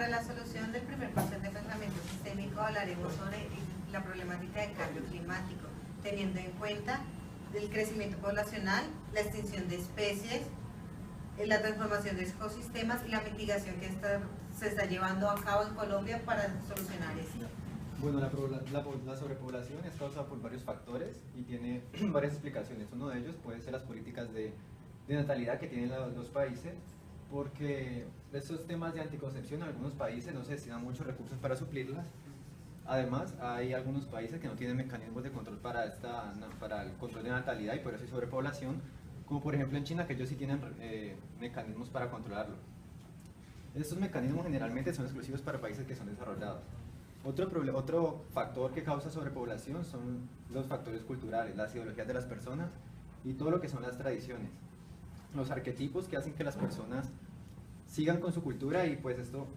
para la solución del primer cuestión de pensamiento sistémico hablaremos sobre la problemática del cambio climático, teniendo en cuenta el crecimiento poblacional, la extinción de especies, la transformación de ecosistemas y la mitigación que se está llevando a cabo en Colombia para solucionar esto. Bueno, la sobrepoblación es causada por varios factores y tiene varias explicaciones. Uno de ellos puede ser las políticas de natalidad que tienen los países, porque estos temas de anticoncepción en algunos países no se destinan muchos recursos para suplirlas. Además, hay algunos países que no tienen mecanismos de control para el control de natalidad y por eso hay sobrepoblación, como por ejemplo en China, que ellos sí tienen mecanismos para controlarlo. Estos mecanismos generalmente son exclusivos para países que son desarrollados. Otro factor que causa sobrepoblación son los factores culturales, las ideologías de las personas y todo lo que son las tradiciones. Los arquetipos que hacen que las personas sigan con su cultura y pues esto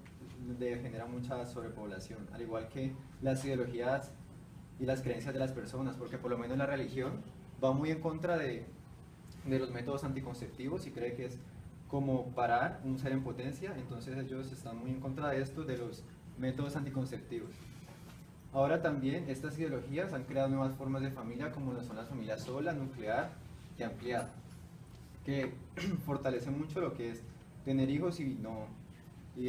genera mucha sobrepoblación, al igual que las ideologías y las creencias de las personas, porque por lo menos la religión va muy en contra de los métodos anticonceptivos y cree que es como parar un ser en potencia, entonces ellos están muy en contra de esto, de los métodos anticonceptivos. Ahora también estas ideologías han creado nuevas formas de familia como lo son las familias sola, nuclear y ampliada, que fortalecen mucho lo que es tener hijos y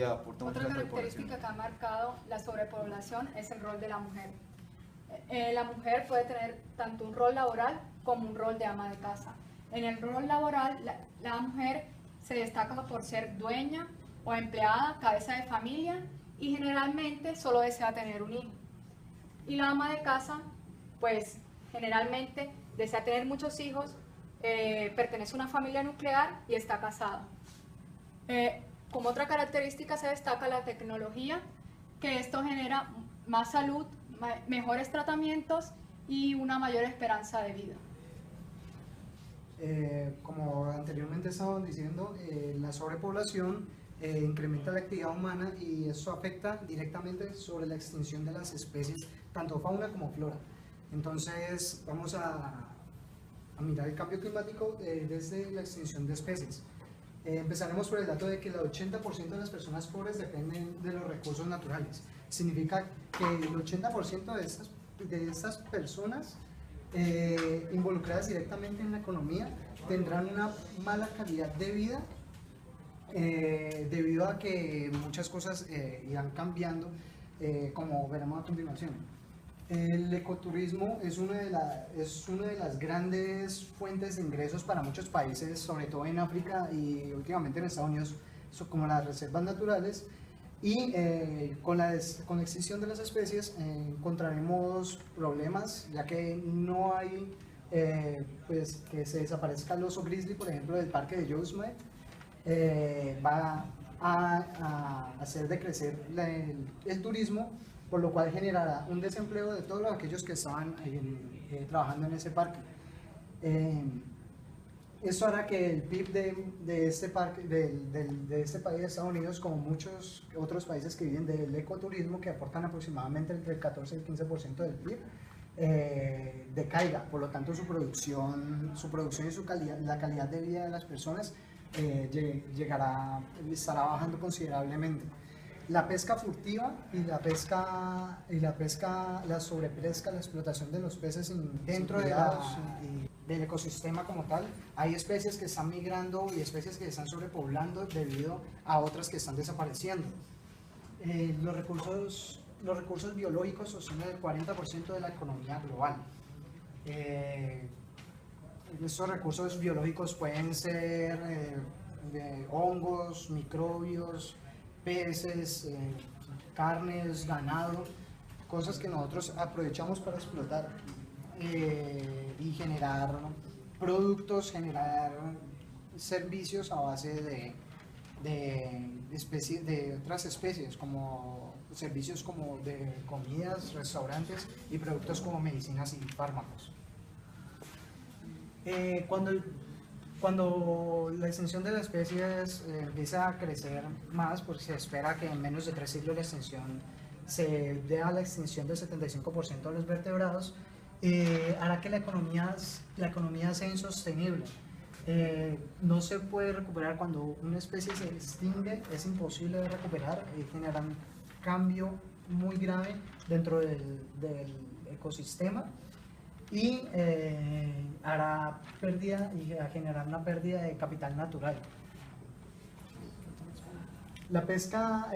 aporta mucho a la sobrepoblación. Otra característica que ha marcado la sobrepoblación es el rol de la mujer. La mujer puede tener tanto un rol laboral como un rol de ama de casa. En el rol laboral, la mujer se destaca por ser dueña o empleada, cabeza de familia, y generalmente solo desea tener un hijo. Y la ama de casa, pues generalmente desea tener muchos hijos, pertenece a una familia nuclear y está casada. Como otra característica se destaca la tecnología, que esto genera más salud, mejores tratamientos y una mayor esperanza de vida. Como anteriormente estaban diciendo, la sobrepoblación incrementa la actividad humana y eso afecta directamente sobre la extinción de las especies, tanto fauna como flora. Entonces vamos a mirar el cambio climático desde la extinción de especies. Empezaremos por el dato de que el 80% de las personas pobres dependen de los recursos naturales. Significa que el 80% de estas personas involucradas directamente en la economía tendrán una mala calidad de vida debido a que muchas cosas irán cambiando, como veremos a continuación. El ecoturismo es una de las grandes fuentes de ingresos para muchos países, sobre todo en África y últimamente en Estados Unidos, como las reservas naturales. Y con la extinción de las especies encontraremos problemas, ya que no hay pues que se desaparezca el oso grizzly, por ejemplo, del parque de Yosemite. Va a hacer decrecer el turismo, por lo cual generará un desempleo de todos aquellos que estaban trabajando en ese parque. Esto hará que el PIB de este parque, de este país de Estados Unidos, como muchos otros países que viven del ecoturismo, que aportan aproximadamente entre el 14 y el 15% del PIB, decaiga. Por lo tanto, su producción y la calidad de vida de las personas estará bajando considerablemente. La pesca furtiva y la sobrepesca, la explotación de los peces dentro del ecosistema como tal. Hay especies que están migrando y especies que están sobrepoblando debido a otras que están desapareciendo. Los recursos biológicos sostienen el 40% de la economía global. Estos recursos biológicos pueden ser de hongos, microbios, peces, carnes, ganado, cosas que nosotros aprovechamos para explotar y generar productos, generar servicios a base de otras especies, como servicios como de comidas, restaurantes y productos como medicinas y fármacos. Cuando la extinción de las especies empieza a crecer más, porque se espera que en menos de 3 siglos la extinción se dé a la extinción del 75% de los vertebrados, hará que la economía sea insostenible. No se puede recuperar cuando una especie se extingue, es imposible de recuperar y genera un cambio muy grave dentro del ecosistema y hará pérdida y generar una pérdida de capital natural. La pesca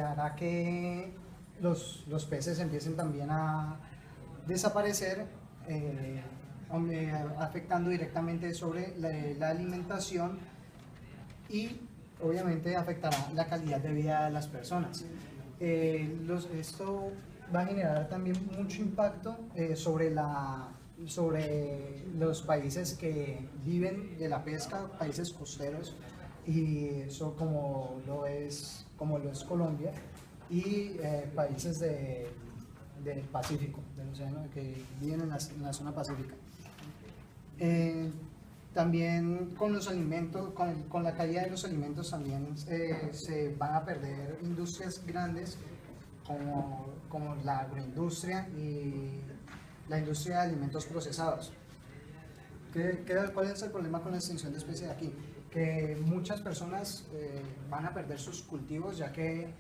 hará que los peces empiecen también a desaparecer, afectando directamente sobre la alimentación y obviamente afectará la calidad de vida de las personas. Esto va a generar también mucho impacto sobre los países que viven de la pesca, países costeros, y eso como lo es Colombia, y países del Pacífico, del océano, que viven en la zona pacífica. También con los alimentos, con la calidad de los alimentos también se van a perder industrias grandes como la agroindustria y la industria de alimentos procesados. ¿Cuál es el problema con la extinción de especies aquí? Que muchas personas van a perder sus cultivos, ya que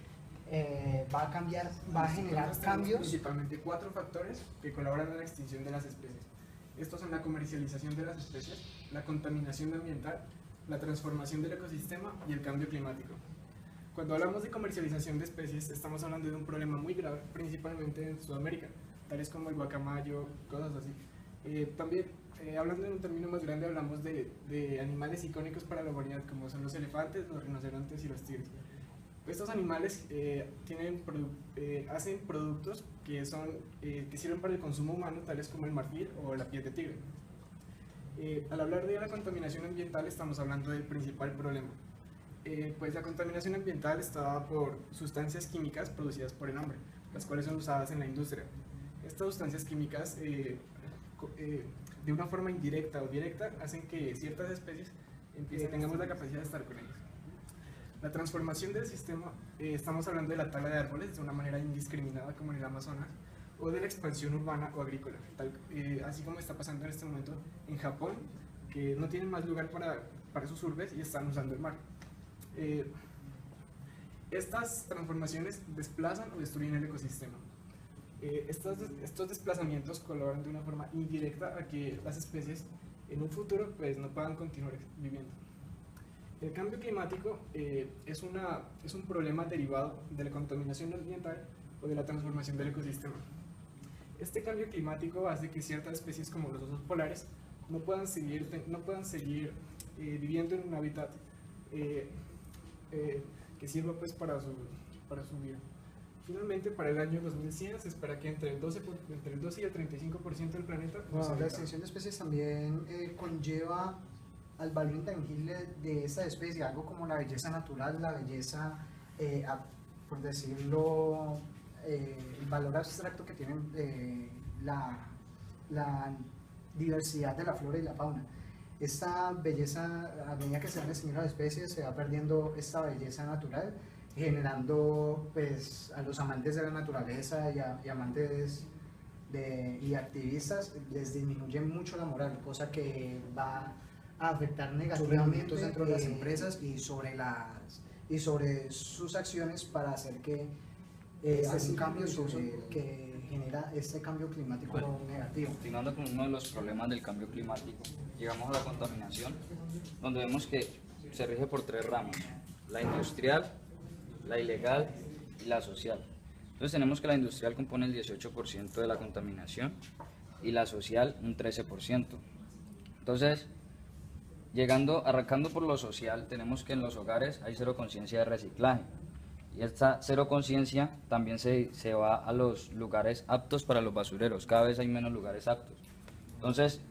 va a generar cambios. Principalmente 4 factores que colaboran en la extinción de las especies. Estos son la comercialización de las especies, la contaminación ambiental, la transformación del ecosistema y el cambio climático. Cuando hablamos de comercialización de especies, estamos hablando de un problema muy grave, principalmente en Sudamérica, tales como el guacamayo, cosas así. También, hablando en un término más grande, hablamos de animales icónicos para la humanidad, como son los elefantes, los rinocerontes y los tigres. Estos animales hacen productos que sirven para el consumo humano, tales como el marfil o la piel de tigre. Al hablar de la contaminación ambiental, estamos hablando del principal problema. Pues la contaminación ambiental está dada por sustancias químicas producidas por el hombre, las cuales son usadas en la industria. Estas sustancias químicas, de una forma indirecta o directa, hacen que ciertas especies tengamos la capacidad de estar con ellas. La transformación del sistema, estamos hablando de la tala de árboles de una manera indiscriminada como en el Amazonas, o de la expansión urbana o agrícola, así como está pasando en este momento en Japón, que no tienen más lugar para sus urbes y están usando el mar. Estas transformaciones desplazan o destruyen el ecosistema. Estos desplazamientos colaboran de una forma indirecta a que las especies en un futuro pues, no puedan continuar viviendo. El cambio climático es un problema derivado de la contaminación ambiental o de la transformación del ecosistema. Este cambio climático hace que ciertas especies como los osos polares no puedan seguir viviendo en un hábitat que sirva pues, para su vida. Finalmente, para el año 2100 se espera que entre el 12 y el 35% del planeta... La extinción de especies también conlleva al valor intangible de esta especie, algo como la belleza natural, la belleza, por decirlo, el valor abstracto que tienen la diversidad de la flora y la fauna. Esta belleza, a medida que se van extinguiendo las especies, se va perdiendo esta belleza natural, generando pues, a los amantes de la naturaleza y amantes y activistas, les disminuye mucho la moral, cosa que va a afectar negativamente dentro de las empresas y sobre sus acciones para hacer que un cambio que genera este cambio climático negativo. Continuando con uno de los problemas del cambio climático, llegamos a la contaminación, donde vemos que se rige por 3 ramas: la industrial, la ilegal y la social. Entonces tenemos que la industrial compone el 18% de la contaminación y la social un 13%. Entonces, arrancando por lo social, tenemos que en los hogares hay cero conciencia de reciclaje. Y esta cero conciencia también se va a los lugares aptos para los basureros. Cada vez hay menos lugares aptos. Entonces,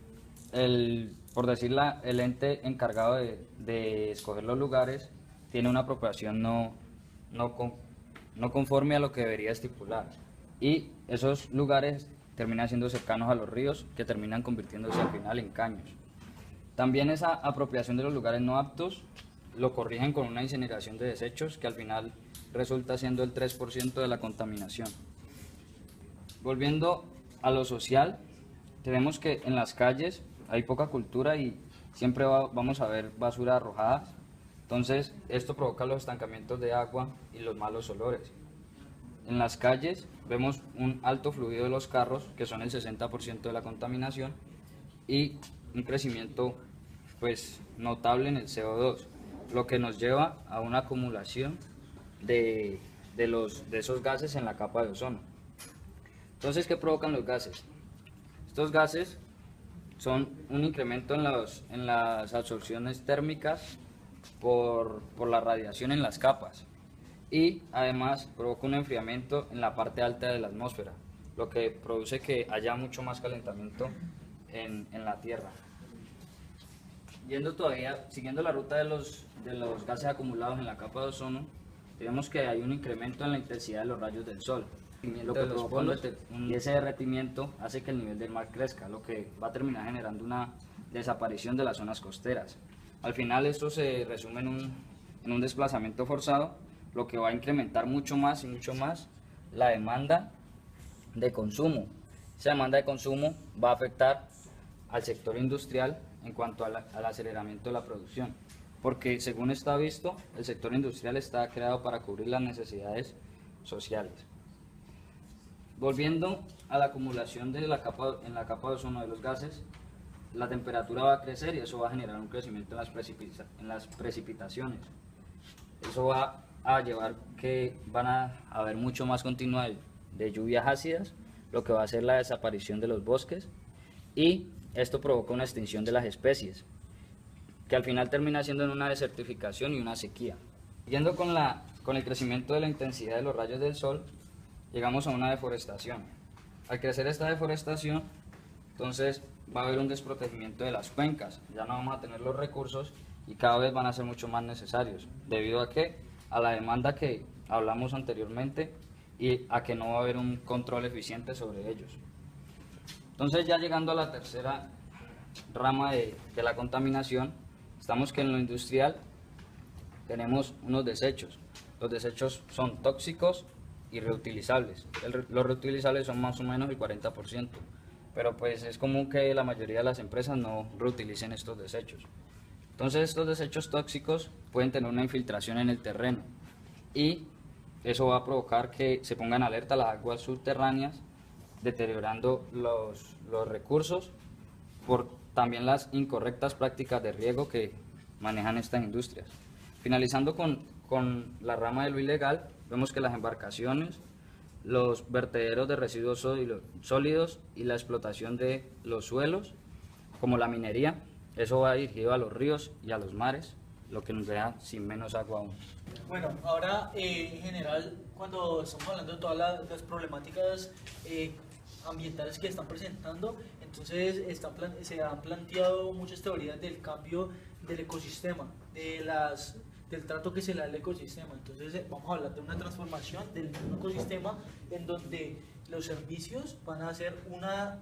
por decirla, el ente encargado de escoger los lugares tiene una apropiación no conforme a lo que debería estipular. Y esos lugares terminan siendo cercanos a los ríos, que terminan convirtiéndose al final en caños. También esa apropiación de los lugares no aptos lo corrigen con una incineración de desechos que al final resulta siendo el 3% de la contaminación. Volviendo a lo social, tenemos que en las calles hay poca cultura y siempre vamos a ver basura arrojada. Entonces, esto provoca los estancamientos de agua y los malos olores. En las calles vemos un alto fluido de los carros, que son el 60% de la contaminación, y un crecimiento pues notable en el CO2, lo que nos lleva a una acumulación de esos gases en la capa de ozono. Entonces, ¿qué provocan los gases? Estos gases son un incremento en las absorciones térmicas por la radiación en las capas, y además provoca un enfriamiento en la parte alta de la atmósfera, lo que produce que haya mucho más calentamiento en la Tierra. Siguiendo la ruta de los gases acumulados en la capa de ozono, vemos que hay un incremento en la intensidad de los rayos del sol, lo que provoca y ese derretimiento hace que el nivel del mar crezca, lo que va a terminar generando una desaparición de las zonas costeras. Al final esto se resume en un desplazamiento forzado, lo que va a incrementar mucho más y mucho más la demanda de consumo. Esa demanda de consumo va a afectar al sector industrial en cuanto al aceleramiento de la producción, porque según está visto, el sector industrial está creado para cubrir las necesidades sociales. Volviendo a la acumulación en la capa de ozono de los gases, la temperatura va a crecer y eso va a generar un crecimiento en las precipitaciones. Eso va a llevar que van a haber mucho más continua de lluvias ácidas, lo que va a hacer la desaparición de los bosques, y esto provoca una extinción de las especies, que al final termina siendo en una desertificación y una sequía. Siguiendo con el crecimiento de la intensidad de los rayos del sol, llegamos a una deforestación. Al crecer esta deforestación, entonces va a haber un desprotegimiento de las cuencas, ya no vamos a tener los recursos y cada vez van a ser mucho más necesarios, debido a a la demanda que hablamos anteriormente y a que no va a haber un control eficiente sobre ellos. Entonces, ya llegando a la tercera rama de la contaminación, estamos que en lo industrial tenemos unos desechos. Los desechos son tóxicos y reutilizables. Los reutilizables son más o menos el 40%, pero pues es común que la mayoría de las empresas no reutilicen estos desechos. Entonces, estos desechos tóxicos pueden tener una infiltración en el terreno y eso va a provocar que se pongan alerta las aguas subterráneas, deteriorando los recursos por también las incorrectas prácticas de riego que manejan estas industrias. Finalizando con la rama de lo ilegal, vemos que las embarcaciones, los vertederos de residuos sólidos y la explotación de los suelos, como la minería, eso va dirigido a los ríos y a los mares, lo que nos deja sin menos agua aún. Bueno, ahora en general, cuando estamos hablando de todas las problemáticas ambientales que están presentando, entonces se han planteado muchas teorías del cambio del ecosistema, del trato que se le da al ecosistema. Entonces vamos a hablar de una transformación del mismo ecosistema en donde los servicios van a ser una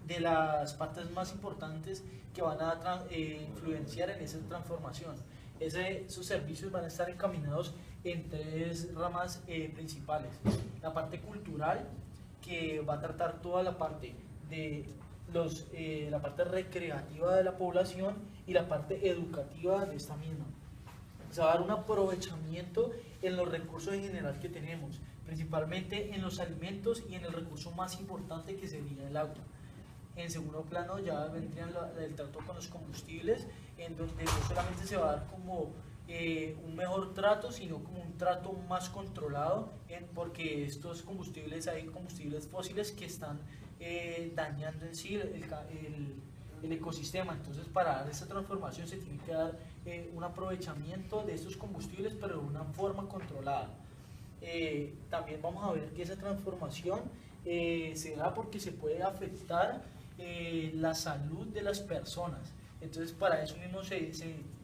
de las partes más importantes que van a influenciar en esa transformación. Esos servicios van a estar encaminados en tres ramas principales. La parte cultural, que va a tratar toda la parte de la parte recreativa de la población, y la parte educativa de esta misma. Se va a dar un aprovechamiento en los recursos en general que tenemos, principalmente en los alimentos y en el recurso más importante, que sería el agua. En segundo plano ya vendría el trato con los combustibles, en donde no solamente se va a dar como un mejor trato, sino como un trato más controlado, porque estos combustibles, hay combustibles fósiles que están dañando en sí el ecosistema. Entonces, para dar esa transformación se tiene que dar un aprovechamiento de estos combustibles, pero de una forma controlada. También vamos a ver que esa transformación se da porque se puede afectar la salud de las personas. Entonces, para eso mismo se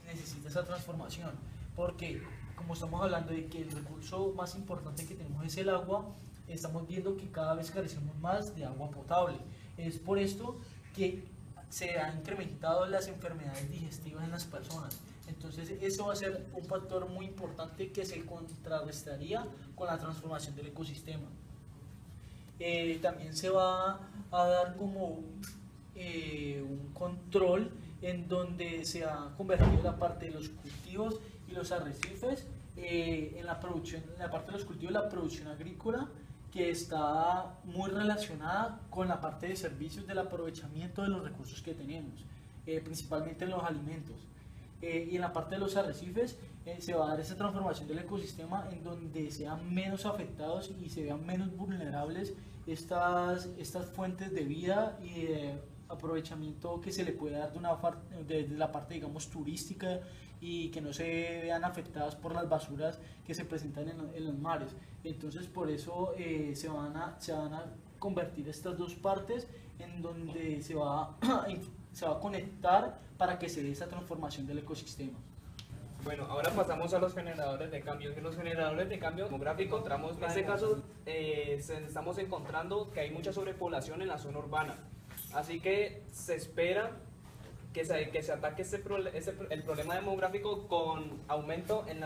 necesita esa transformación, porque como estamos hablando de que el recurso más importante que tenemos es el agua, estamos viendo que cada vez carecemos más de agua potable. Es por esto que se han incrementado las enfermedades digestivas en las personas. Entonces, eso va a ser un factor muy importante que se contrarrestaría con la transformación del ecosistema. También se va a dar como un control en donde se ha convertido la parte de los cultivos y los arrecifes en la producción, en la parte de los cultivos, la producción agrícola, que está muy relacionada con la parte de servicios del aprovechamiento de los recursos que tenemos, principalmente en los alimentos. Y en la parte de los arrecifes se va a dar esa transformación del ecosistema en donde sean menos afectados y se vean menos vulnerables estas fuentes de vida y de aprovechamiento que se le puede dar de la parte, digamos, turística, y que no se vean afectadas por las basuras que se presentan en los mares. Entonces, por eso se van a convertir estas dos partes en donde se va a conectar para que se dé esa transformación del ecosistema. Bueno, ahora pasamos a los generadores de cambio. En los generadores de cambio demográfico encontramos, en este caso estamos encontrando que hay mucha sobrepoblación en la zona urbana, así que se espera que se ataque el problema demográfico con aumento en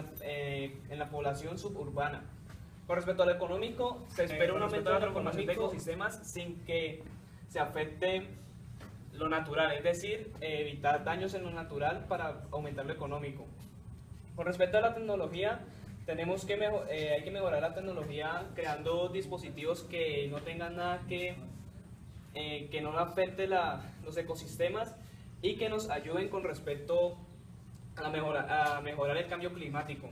la población suburbana. Con respecto al económico, se espera un aumento de la transformación de ecosistemas sin que se afecte lo natural, es decir, evitar daños en lo natural para aumentar lo económico. Con respecto a la tecnología, hay que mejorar la tecnología creando dispositivos que no tengan nada que no afecte los ecosistemas y que nos ayuden con respecto a mejorar el cambio climático.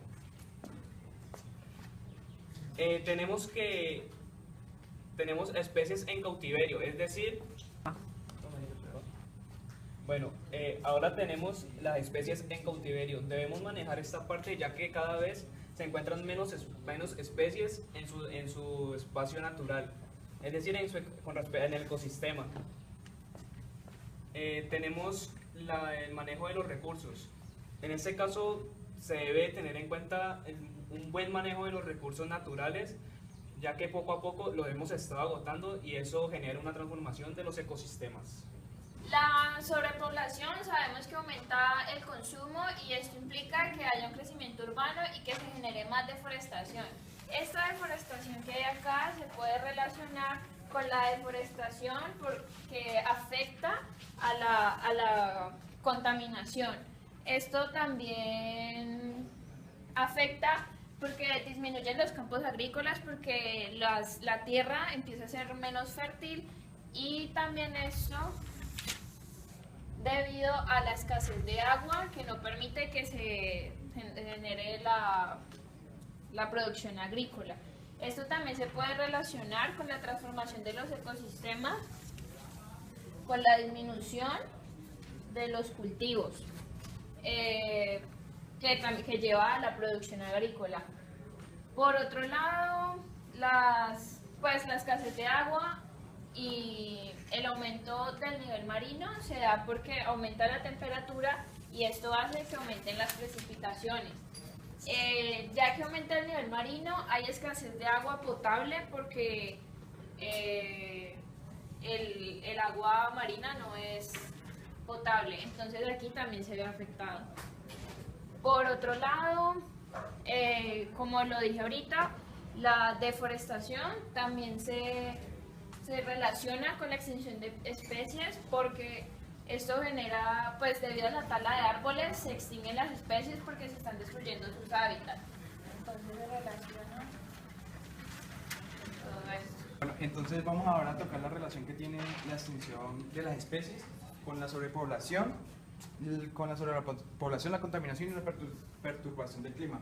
Tenemos especies en cautiverio, es decir, bueno, ahora tenemos las especies en cautiverio. Debemos manejar esta parte ya que cada vez se encuentran menos especies en su espacio natural, es decir, en el ecosistema. Tenemos el manejo de los recursos. En este caso se debe tener en cuenta un buen manejo de los recursos naturales, ya que poco a poco lo hemos estado agotando y eso genera una transformación de los ecosistemas. La sobrepoblación sabemos que aumenta el consumo y esto implica que haya un crecimiento urbano y que se genere más deforestación. Esta deforestación que hay acá se puede relacionar con la deforestación porque afecta a la contaminación. Esto también afecta porque disminuyen los campos agrícolas, porque la tierra empieza a ser menos fértil, y también esto debido a la escasez de agua que no permite que se genere la producción agrícola. Esto también se puede relacionar con la transformación de los ecosistemas, con la disminución de los cultivos, que lleva a la producción agrícola. Por otro lado, la escasez de agua y el aumento del nivel marino se da porque aumenta la temperatura y esto hace que aumenten las precipitaciones. Ya que aumenta el nivel marino, hay escasez de agua potable porque el agua marina no es potable, entonces aquí también se ve afectado. Por otro lado, como lo dije ahorita, la deforestación también se relaciona con la extinción de especies, porque esto genera, pues debido a la tala de árboles, se extinguen las especies porque se están destruyendo sus hábitats. Entonces se relaciona todo esto. Bueno, entonces vamos ahora a tocar la relación que tiene la extinción de las especies con la sobrepoblación, la contaminación y la perturbación del clima.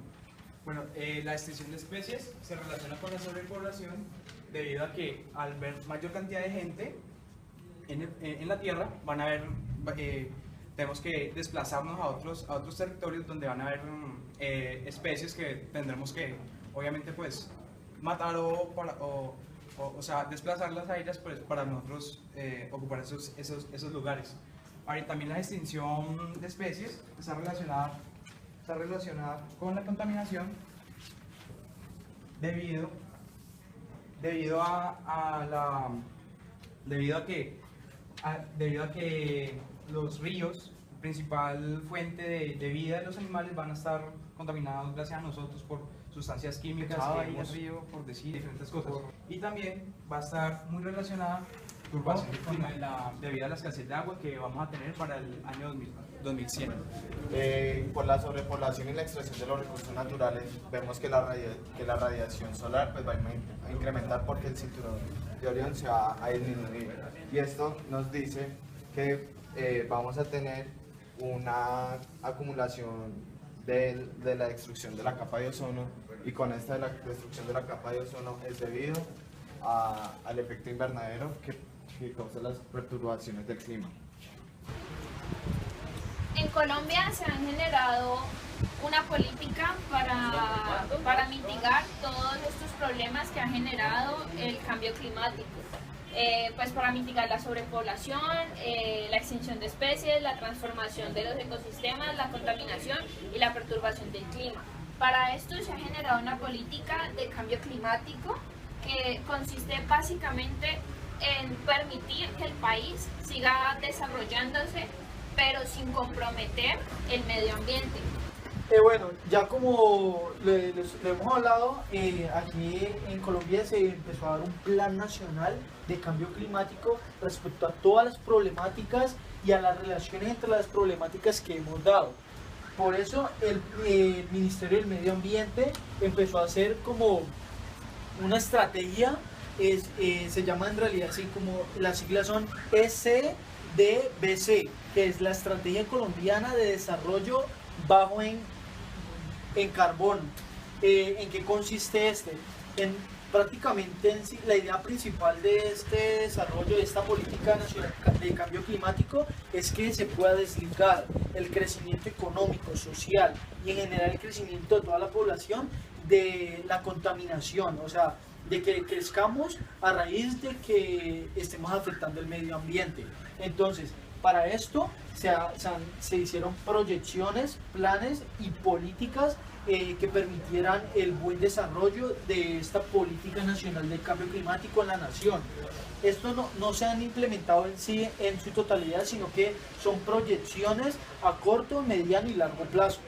Bueno, la extinción de especies se relaciona con la sobrepoblación debido a que al ver mayor cantidad de gente en la Tierra tenemos que desplazarnos a otros territorios donde van a haber especies que tendremos que obviamente pues matar o sea, desplazarlas a ellas pues, para nosotros ocupar esos lugares. Ahora, también la extinción de especies está relacionada con la contaminación debido a que los ríos, principal fuente de vida de los animales, van a estar contaminados gracias a nosotros por sustancias químicas que hemos, por decir diferentes cosas. Y también va a estar muy relacionada turbación del clima debido a la escasez de agua que vamos a tener para el año 2100. Por la sobrepoblación y la extracción de los recursos naturales, vemos que la radiación solar pues, va a incrementar porque el cinturón de Orión se va a disminuir. Y esto nos dice que vamos a tener una acumulación de la destrucción de la capa de ozono, y con esta de la destrucción de la capa de ozono es debido al efecto invernadero que causa las perturbaciones del clima. En Colombia se han generado una política para mitigar todos estos problemas que ha generado el cambio climático. Pues para mitigar la sobrepoblación, la extinción de especies, la transformación de los ecosistemas, la contaminación y la perturbación del clima. Para esto se ha generado una política de cambio climático que consiste básicamente en permitir que el país siga desarrollándose, pero sin comprometer el medio ambiente. Bueno, ya como le hemos hablado, aquí en Colombia se empezó a dar un plan nacional de cambio climático respecto a todas las problemáticas y a las relaciones entre las problemáticas que hemos dado. Por eso el Ministerio del Medio Ambiente empezó a hacer como una estrategia, se llama en realidad así como las siglas son SDBC, que es la Estrategia Colombiana de Desarrollo Bajo en carbono. ¿En qué consiste Prácticamente la idea principal de este desarrollo, de esta política nacional de cambio climático, es que se pueda desligar el crecimiento económico, social y en general el crecimiento de toda la población de la contaminación, o sea, de que crezcamos a raíz de que estemos afectando el medio ambiente. Entonces, para esto se hicieron proyecciones, planes y políticas que permitieran el buen desarrollo de esta política nacional de cambio climático en la nación. Esto no se han implementado en sí en su totalidad, sino que son proyecciones a corto, mediano y largo plazo.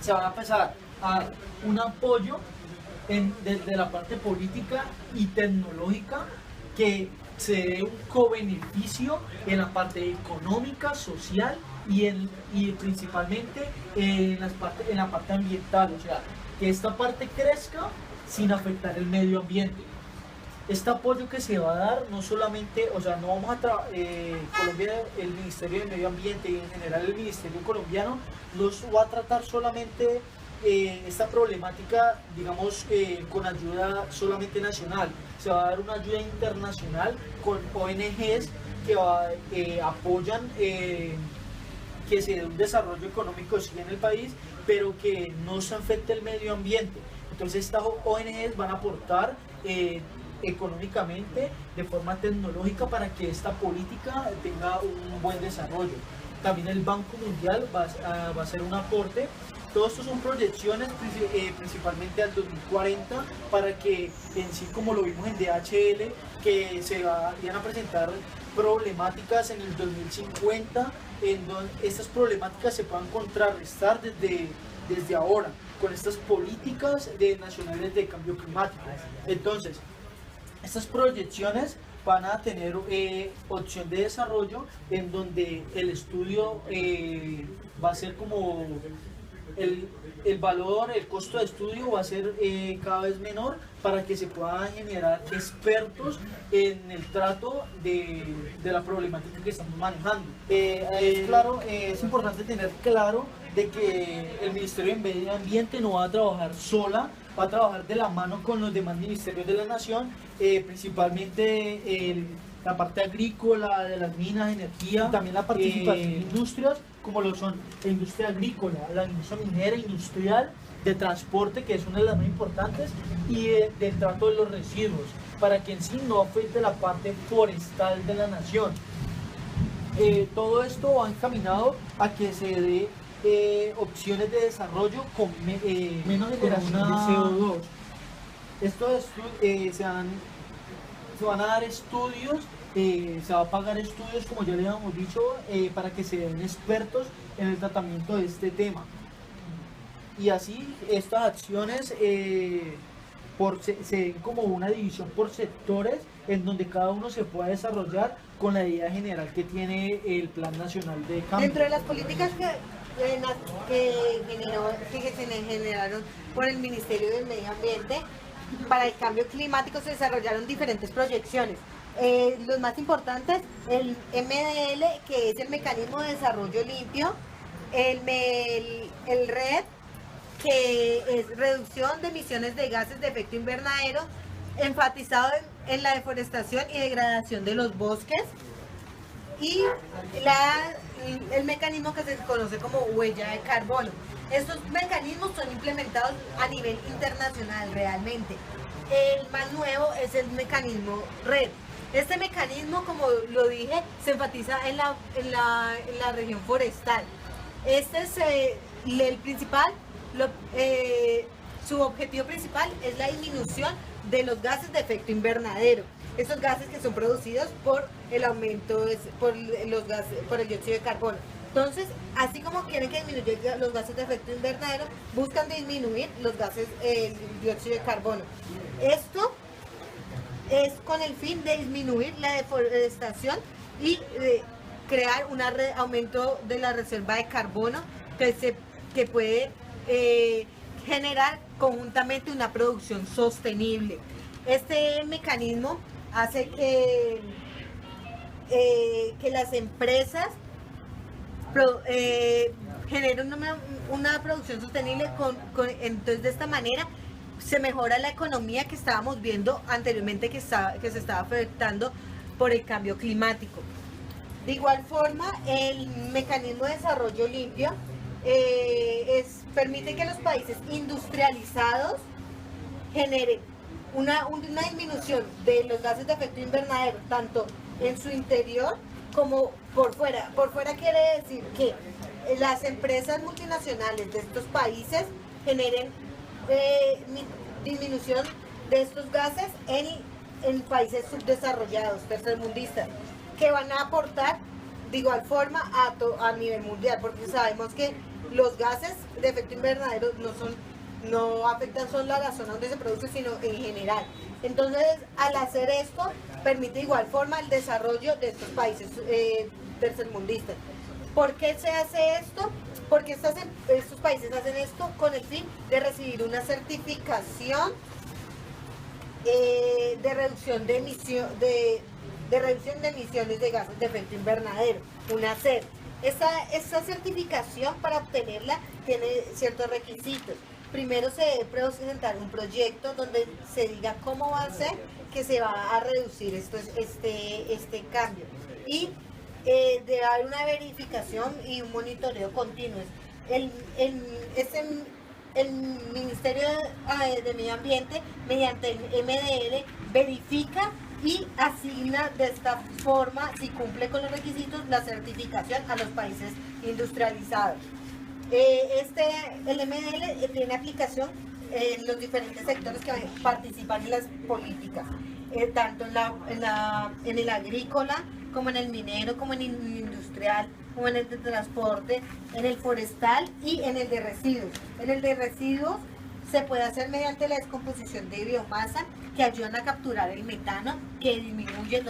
Se va a empezar a un apoyo desde la parte política y tecnológica que se dé un co-beneficio en la parte económica, social y principalmente en la parte ambiental, o sea, que esta parte crezca sin afectar el medio ambiente. Este apoyo que se va a dar no solamente, o sea, no vamos a Colombia, el Ministerio del Medio Ambiente y en general el Ministerio colombiano no va a tratar solamente esta problemática, digamos, con ayuda solamente nacional. Se va a dar una ayuda internacional con ONGs que apoyan que se dé un desarrollo económico sí en el país, pero que no se afecte el medio ambiente. Entonces estas ONGs van a aportar económicamente, de forma tecnológica, para que esta política tenga un buen desarrollo. También el Banco Mundial va a hacer un aporte. Todo esto son proyecciones principalmente al 2040, para que en sí, como lo vimos en DHL, que se iban a presentar problemáticas en el 2050, en donde estas problemáticas se puedan contrarrestar desde ahora con estas políticas nacionales de cambio climático. Entonces, estas proyecciones van a tener opción de desarrollo en donde el estudio va a ser como el valor, el costo de estudio va a ser cada vez menor, para que se puedan generar expertos en el trato de la problemática que estamos manejando. Claro, es importante tener claro de que el Ministerio de Medio Ambiente no va a trabajar sola, va a trabajar de la mano con los demás ministerios de la nación, principalmente la parte agrícola, de las minas, energía, y también la participación de industrias, como lo son la industria agrícola, la industria minera, industrial, de transporte, que es una de las más importantes, y del trato de los residuos, para que en sí no afecte la parte forestal de la nación. Todo esto va encaminado a que se dé opciones de desarrollo con menos generación de CO2. Se van a dar estudios, se va a pagar estudios, como ya les habíamos dicho, para que se den expertos en el tratamiento de este tema. Y así estas acciones se den como una división por sectores en donde cada uno se pueda desarrollar con la idea general que tiene el Plan Nacional de Cambio. Dentro de las políticas que se generaron por el Ministerio del Medio Ambiente para el cambio climático, se desarrollaron diferentes proyecciones. Los más importantes, el MDL, que es el Mecanismo de Desarrollo Limpio, el RED, que es reducción de emisiones de gases de efecto invernadero, enfatizado en la deforestación y degradación de los bosques, y el mecanismo que se conoce como huella de carbono. Estos mecanismos son implementados a nivel internacional realmente. El más nuevo es el mecanismo RED. Este mecanismo, como lo dije, se enfatiza en la región forestal. Este es el principal, su objetivo principal es la disminución de los gases de efecto invernadero. Esos gases que son producidos por el aumento, por el dióxido de carbono. Entonces, así como quieren que disminuya los gases de efecto invernadero, buscan disminuir los gases, el dióxido de carbono. Esto es con el fin de disminuir la deforestación y crear un aumento de la reserva de carbono que puede generar conjuntamente una producción sostenible. Este mecanismo hace que las empresas generen una producción sostenible. Entonces, de esta manera se mejora la economía que estábamos viendo anteriormente, que se estaba afectando por el cambio climático. De igual forma, el mecanismo de desarrollo limpio permite que los países industrializados generen una disminución de los gases de efecto invernadero, tanto en su interior como por fuera. Por fuera quiere decir que las empresas multinacionales de estos países generen disminución de estos gases en países subdesarrollados, tercermundistas, que van a aportar de igual forma a nivel mundial, porque sabemos que los gases de efecto invernadero no afectan solo a la zona donde se produce, sino en general. Entonces, al hacer esto, permite de igual forma el desarrollo de estos países tercermundistas. ¿Por qué se hace esto? Porque estos países hacen esto con el fin de recibir una certificación de reducción de emisiones de gases de efecto invernadero, una CER. Esta certificación, para obtenerla, tiene ciertos requisitos. Primero se debe presentar un proyecto donde se diga cómo va a ser que se va a reducir este cambio, y debe haber una verificación y un monitoreo continuo. El Ministerio de Medio Ambiente, mediante el MDL, verifica y asigna de esta forma, si cumple con los requisitos, la certificación a los países industrializados. El MDL tiene aplicación en los diferentes sectores que participan en las políticas, tanto en el agrícola, como en el minero, como en el industrial, como en el de transporte, en el forestal y en el de residuos. En el de residuos se puede hacer mediante la descomposición de biomasa, que ayudan a capturar el metano, que disminuye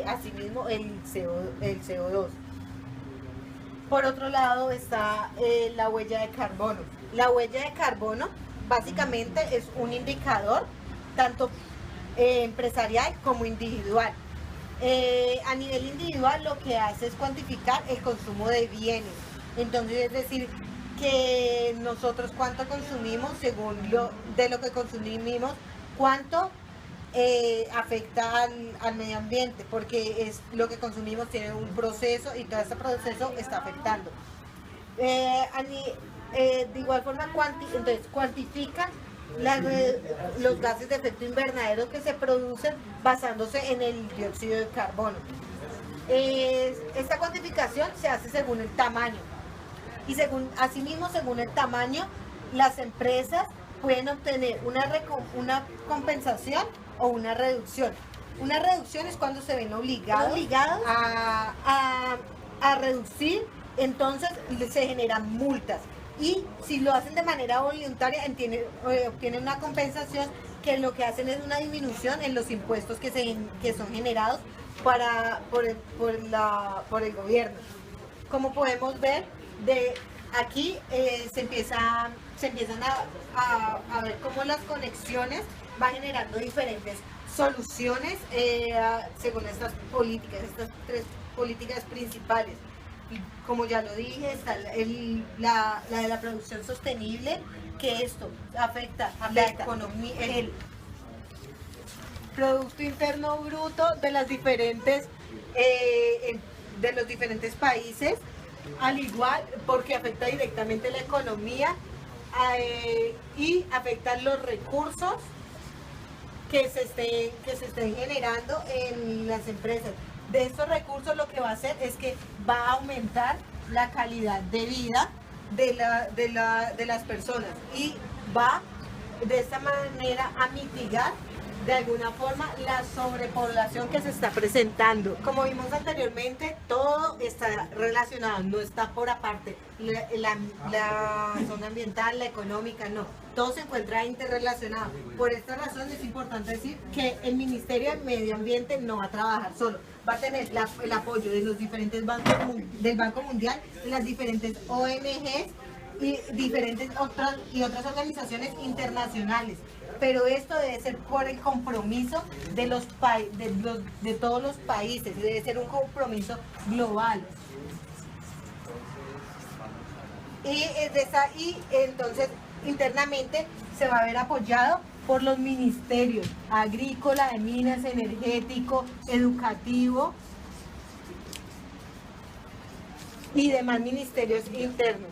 asimismo el CO2. Por otro lado está la huella de carbono. La huella de carbono básicamente es un indicador tanto empresarial como individual. A nivel individual, lo que hace es cuantificar el consumo de bienes. Entonces, es decir, que nosotros cuánto consumimos, según de lo que consumimos, cuánto afecta al medio ambiente, porque lo que consumimos tiene un proceso y todo ese proceso está afectando. De igual forma, entonces cuantifica los gases de efecto invernadero que se producen basándose en el dióxido de carbono. Esta cuantificación se hace según el tamaño, y asimismo, según el tamaño, las empresas pueden obtener una compensación o una reducción. Una reducción es cuando se ven obligados a reducir, entonces se generan multas. Y si lo hacen de manera voluntaria, obtienen una compensación que lo que hacen es una disminución en los impuestos que son generados por el gobierno. Como podemos ver, de aquí se empiezan a ver cómo las conexiones van generando diferentes soluciones según estas tres políticas principales. Y como ya lo dije, está la de la producción sostenible, que esto afecta la economía, el Producto Interno Bruto de los diferentes países, al igual porque afecta directamente la economía y afecta los recursos que se estén generando en las empresas. De estos recursos lo que va a hacer es que va a aumentar la calidad de vida de las personas y va de esta manera a mitigar de alguna forma la sobrepoblación que se está presentando. Como vimos anteriormente, todo está relacionado, no está por aparte. La zona ambiental, la económica, no. Todo se encuentra interrelacionado. Por esta razón es importante decir que el Ministerio de Medio Ambiente no va a trabajar solo. Va a tener el apoyo de los diferentes bancos, del Banco Mundial, de las diferentes ONGs y otras organizaciones internacionales. Pero esto debe ser por el compromiso de todos los países, debe ser un compromiso global. Y entonces internamente se va a ver apoyado por los ministerios agrícola, de minas, energético, educativo y demás ministerios internos.